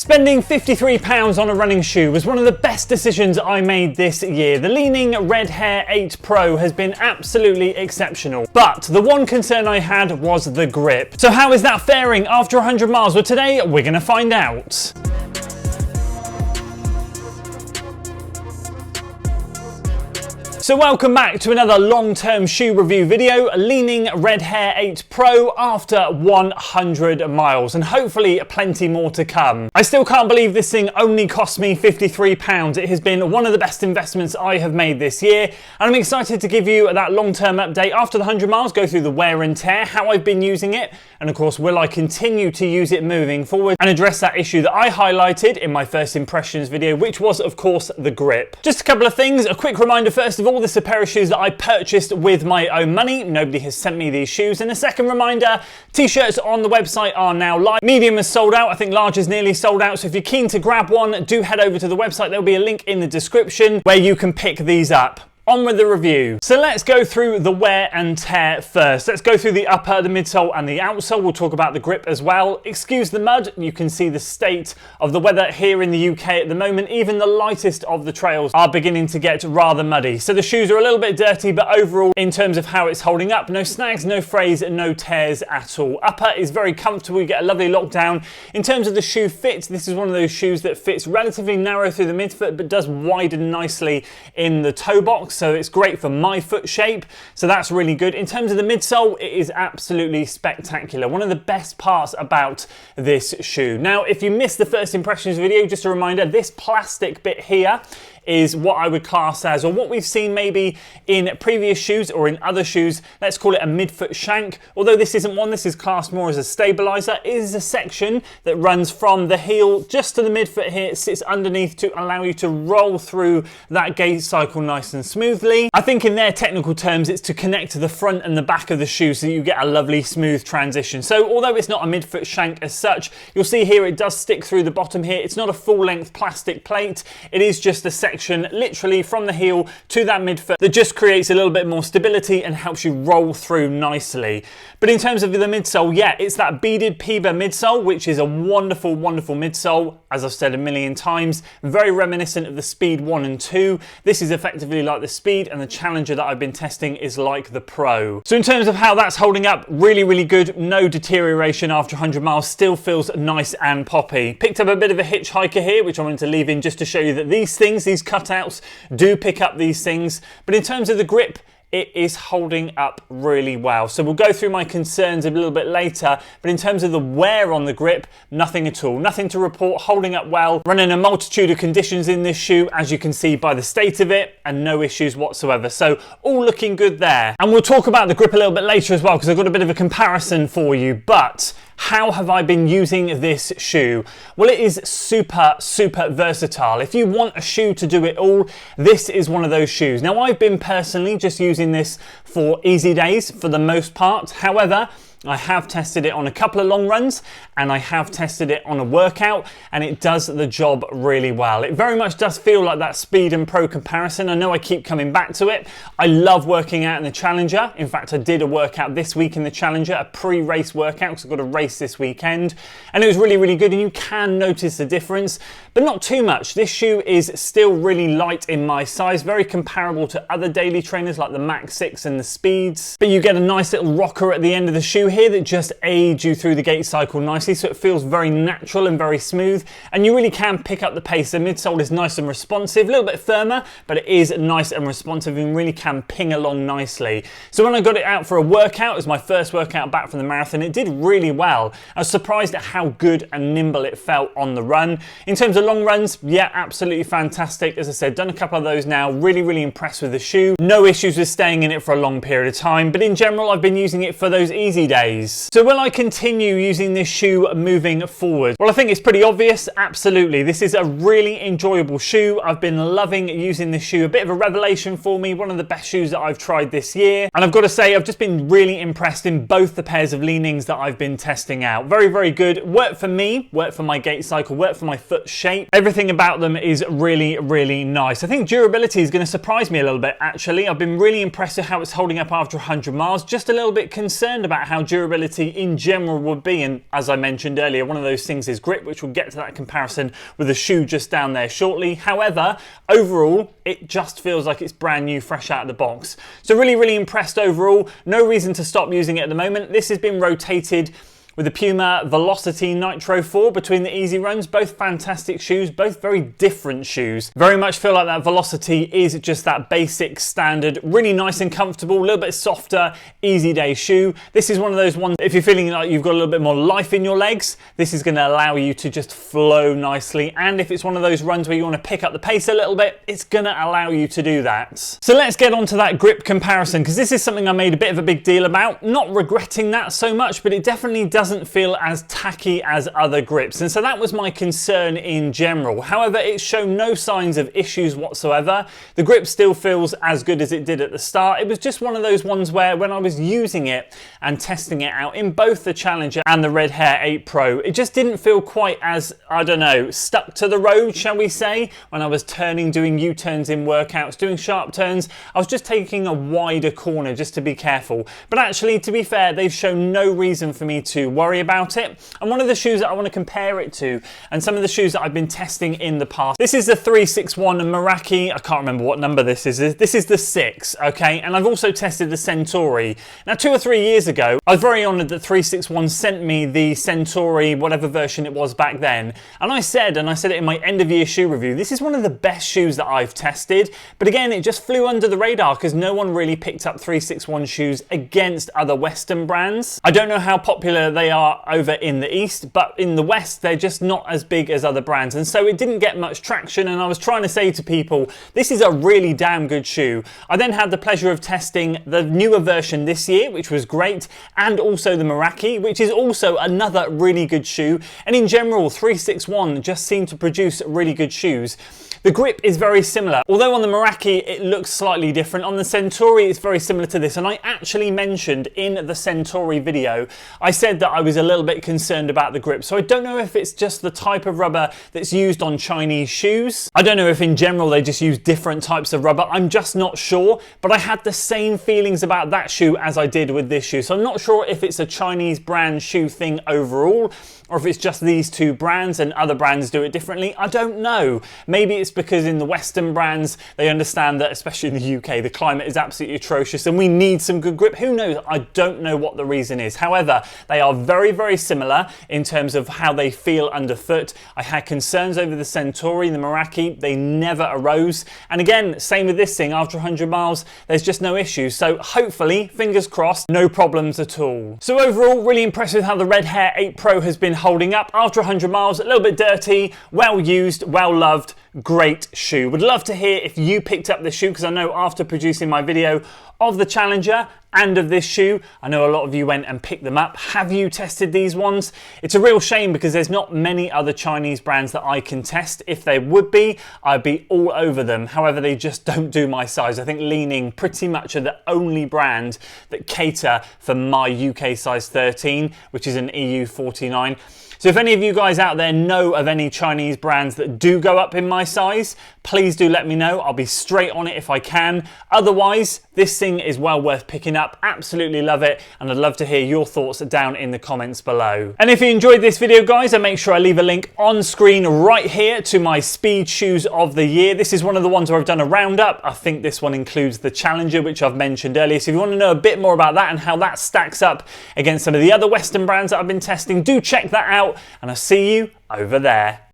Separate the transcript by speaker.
Speaker 1: Spending £53 on a running shoe was one of the best decisions I made this year. The Li-Ning Red Hare 8 Pro has been absolutely exceptional. But the one concern I had was the grip. So how is that faring after 100 miles? Well, today we're going to find out. So welcome back to another long-term shoe review video, Li-Ning Red Hare 8 Pro after 100 miles, and hopefully plenty more to come. I still can't believe this thing only cost me £53. It has been one of the best investments I have made this year, and I'm excited to give you that long-term update after the 100 miles, go through the wear and tear, how I've been using it, and of course will I continue to use it moving forward, and address that issue that I highlighted in my first impressions video, which was of course the grip. Just a couple of things, a quick reminder first of all, this is a pair of shoes that I purchased with my own money. Nobody has sent me these shoes. And a second reminder, t-shirts on the website are now live. Medium is sold out. I think large is nearly sold out. So if you're keen to grab one, do head over to the website. There'll be a link in the description where you can pick these up. On with the review. So let's go through the wear and tear first. Let's go through the upper, the midsole and the outsole. We'll talk about the grip as well. Excuse the mud. You can see the state of the weather here in the UK at the moment. Even the lightest of the trails are beginning to get rather muddy. So the shoes are a little bit dirty, but overall in terms of how it's holding up, no snags, no frays, no tears at all. Upper is very comfortable. You get a lovely lockdown. In terms of the shoe fit, this is one of those shoes that fits relatively narrow through the midfoot, but does widen nicely in the toe box. So it's great for my foot shape, so that's really good. In terms of the midsole, it is absolutely spectacular. One of the best parts about this shoe. Now, if you missed the first impressions video, just a reminder, this plastic bit here is what I would class as, or what we've seen maybe in previous shoes or in other shoes, let's call it a midfoot shank. Although this isn't one, this is classed more as a stabilizer. It is a section that runs from the heel just to the midfoot here. It sits underneath to allow you to roll through that gait cycle nice and smoothly. I think in their technical terms, it's to connect to the front and the back of the shoe so that you get a lovely smooth transition. So although it's not a midfoot shank as such, you'll see here it does stick through the bottom here. It's not a full length plastic plate. It is just a section literally from the heel to that midfoot that just creates a little bit more stability and helps you roll through nicely. But in terms of the midsole, yeah, it's that beaded Peeba midsole, which is a wonderful, wonderful midsole. As I've said a million times, very reminiscent of the Speed 1 and 2. This is effectively like the Speed, and the Challenger that I've been testing is like the Pro. So in terms of how that's holding up, really, really good. No deterioration after 100 miles, still feels nice and poppy. Picked up a bit of a hitchhiker here, which I wanted to leave in just to show you that these things, these cutouts, do pick up these things. But in terms of the grip, it is holding up really well. So we'll go through my concerns a little bit later, but in terms of the wear on the grip, nothing at all. Nothing to report, holding up well. Running a multitude of conditions in this shoe, as you can see by the state of it, and no issues whatsoever. So all looking good there. And we'll talk about the grip a little bit later as well, because I've got a bit of a comparison for you. But how have I been using this shoe? Well, it is super, super versatile. If you want a shoe to do it all, this is one of those shoes. Now, I've been personally just using this for easy days for the most part. However, I have tested it on a couple of long runs, and I have tested it on a workout, and it does the job really well. It very much does feel like that Speed and Pro comparison. I know I keep coming back to it. I love working out in the Challenger. In fact, I did a workout this week in the Challenger, a pre-race workout, because I've got a race this weekend, and it was really, really good, and you can notice the difference, but not too much. This shoe is still really light in my size, very comparable to other daily trainers like the Max 6 and the Speeds, but you get a nice little rocker at the end of the shoe here that just aids you through the gait cycle nicely, so it feels very natural and very smooth, and you really can pick up the pace. The midsole is nice and responsive, a little bit firmer, but it is nice and responsive and really can ping along nicely. So when I got it out for a workout, it was my first workout back from the marathon, it did really well. I was surprised at how good and nimble it felt on the run. In terms of long runs, yeah, absolutely fantastic. As I said, done a couple of those now, really, really impressed with the shoe. No issues with staying in it for a long period of time, but in general, I've been using it for those easy days. So will I continue using this shoe moving forward? Well, I think it's pretty obvious. Absolutely. This is a really enjoyable shoe. I've been loving using this shoe. A bit of a revelation for me. One of the best shoes that I've tried this year. And I've got to say, I've just been really impressed in both the pairs of Li-Nings that I've been testing out. Very, very good. Work for me, work for my gait cycle, work for my foot shape. Everything about them is really, really nice. I think durability is going to surprise me a little bit, actually. I've been really impressed with how it's holding up after 100 miles. Just a little bit concerned about how durability in general would be. And as I mentioned earlier, one of those things is grip, which we'll get to that comparison with the shoe just down there shortly. However, overall, it just feels like it's brand new, fresh out of the box. So really impressed overall. No reason to stop using it at the moment. This has been rotated with the Puma Velocity Nitro 4 between the easy runs. Both fantastic shoes, both very different shoes. Very much feel like that Velocity is just that basic standard, really nice and comfortable, a little bit softer, easy day shoe. This is one of those ones, if you're feeling like you've got a little bit more life in your legs, this is going to allow you to just flow nicely. And if it's one of those runs where you want to pick up the pace a little bit, it's going to allow you to do that. So let's get on to that grip comparison, because this is something I made a bit of a big deal about. Not regretting that so much, but it definitely doesn't feel as tacky as other grips, and so that was my concern in general. However, it's shown no signs of issues whatsoever. The grip still feels as good as it did at the start. It was just one of those ones where when I was using it and testing it out in both the Challenger and the Red Hare 8 Pro, it just didn't feel quite as, I don't know, stuck to the road, shall we say. When I was turning, doing U-turns in workouts, doing sharp turns, I was just taking a wider corner just to be careful. But actually, to be fair, they've shown no reason for me to worry about it. And one of the shoes that I want to compare it to, and some of the shoes that I've been testing in the past, this is the 361 Meraki. I can't remember what number this is. This is the 6, okay? And I've also tested the Centauri. Now, 2 or 3 years ago, I was very honoured that 361 sent me the Centauri, whatever version it was back then. And I said it in my end of year shoe review, this is one of the best shoes that I've tested. But again, it just flew under the radar because no one really picked up 361 shoes against other Western brands. I don't know how popular they are over in the East, but in the West, they're just not as big as other brands. And so it didn't get much traction. And I was trying to say to people, this is a really damn good shoe. I then had the pleasure of testing the newer version this year, which was great, and also the Meraki, which is also another really good shoe. And in general, 361 just seemed to produce really good shoes. The grip is very similar, although on the Meraki it looks slightly different. On the Centauri it's very similar to this, and I actually mentioned in the Centauri video, I said that I was a little bit concerned about the grip. So I don't know if it's just the type of rubber that's used on Chinese shoes. I don't know if in general they just use different types of rubber. I'm just not sure, but I had the same feelings about that shoe as I did with this shoe. So I'm not sure if it's a Chinese brand shoe thing overall, or if it's just these two brands and other brands do it differently. I don't know. Maybe it's because in the Western brands, they understand that, especially in the UK, the climate is absolutely atrocious and we need some good grip. Who knows? I don't know what the reason is. However, they are very similar in terms of how they feel underfoot. I had concerns over the Centauri and the Meraki. They never arose. And again, same with this thing. After 100 miles, there's just no issue. So hopefully, fingers crossed, no problems at all. So overall, really impressed with how the Red Hare 8 Pro has been holding up. After 100 miles, a little bit dirty, well used, well loved, great shoe. Would love to hear if you picked up this shoe, because I know after producing my video of the Challenger and of this shoe, I know a lot of you went and picked them up. Have you tested these ones? It's a real shame because there's not many other Chinese brands that I can test. If there would be, I'd be all over them. However, they just don't do my size. I think Li-Ning pretty much are the only brand that cater for my UK size 13, which is an EU 49. So if any of you guys out there know of any Chinese brands that do go up in my size, please do let me know. I'll be straight on it if I can. Otherwise, this thing is well worth picking up. Absolutely love it. And I'd love to hear your thoughts down in the comments below. And if you enjoyed this video, guys, then make sure I leave a link on screen right here to my speed shoes of the year. This is one of the ones where I've done a roundup. I think this one includes the Challenger, which I've mentioned earlier. So if you want to know a bit more about that and how that stacks up against some of the other Western brands that I've been testing, do check that out. And I'll see you over there.